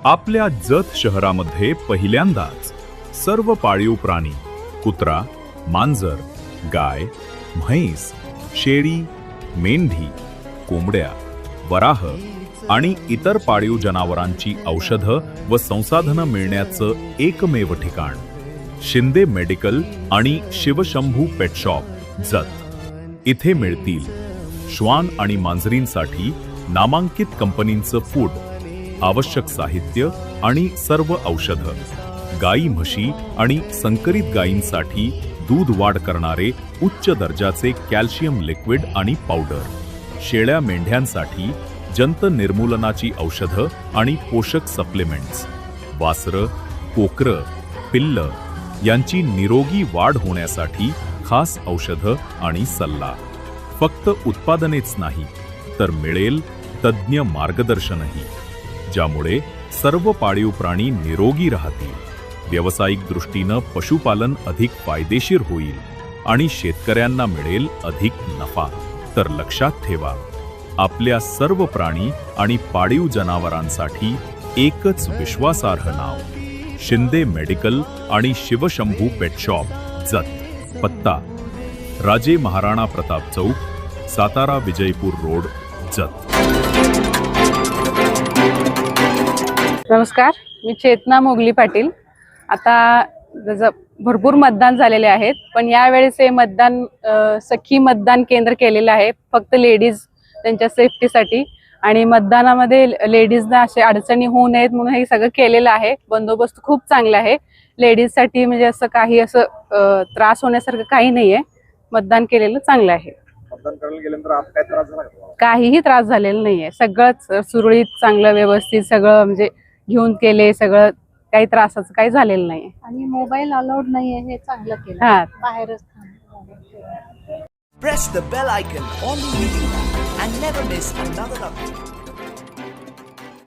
आपल्या जत शहरामध्ये पहिल्यांदाच सर्व पाळीव प्राणी कुत्रा, मांजर, गाय, म्हैस, शेळी, मेंढी, कोंबड्या, वराह आणि इतर पाळीव जनावरांची औषधं व संसाधनं मिळण्याचं एकमेव ठिकाण शिंदे मेडिकल आणि शिवशंभू पेट शॉप जत। इथे मिळतील श्वान आणि मांजरींसाठी नामांकित कंपनींचं फूड, आवश्यक साहित्य आणि सर्व औषधं, गाई म्हशी आणि संकरित गायींसाठी दूध वाढ करणारे उच्च दर्जाचे कॅल्शियम लिक्विड आणि पावडर, शेळ्या मेंढ्यांसाठी जंत निर्मूलनाची औषधं आणि पोषक सप्लिमेंट्स, वासरं, कोकरं, पिल्लं यांची निरोगी वाढ होण्यासाठी खास औषधं आणि सल्ला। फक्त उत्पादनेच नाही तर मिळेल तज्ञ मार्गदर्शनही, ज्यामुळे सर्व पाळीव प्राणी निरोगी राहतील, व्यावसायिक दृष्टीनं पशुपालन अधिक फायदेशीर होईल आणि शेतकऱ्यांना मिळेल अधिक नफा। तर लक्षात ठेवा, आपल्या सर्व प्राणी आणि पाळीव जनावरांसाठी एकच विश्वासार्ह नाव शिंदे मेडिकल आणि शिवशंभू पेट शॉप जत। पत्ता राजे महाराणा प्रताप चौक, सातारा विजयपूर रोड, जत। नमस्कार, मी चेतना मोगली पाटील। आता भरपूर मतदान झालेले आहेत, पण यावेळेस हे मतदान सखी मतदान केंद्र केलेलं आहे फक्त लेडीज त्यांच्या सेफ्टीसाठी, आणि मतदानामध्ये लेडीजना असे अडचणी होऊ नयेत म्हणून हे सगळं केलेलं आहे। बंदोबस्त खूप चांगला आहे लेडीजसाठी, म्हणजे असं काही असं त्रास होण्यासारखं काही नाहीये। मतदान केलेलं चांगलं आहे। मतदान करायला गेल्यानंतर आप काय त्रास झाला का? काहीही त्रास झालेला नाहीये, सगळंच सुरळीत चांगलं व्यवस्थित सगळं म्हणजे घेऊन केले, सगळं काही त्रासाचं काही झालेलं नाहीये। आणि मोबाईल अलाउड नाहीये, हे चांगलं केलं। हा, बाहेरच Press the bell icon on the video and never miss another update.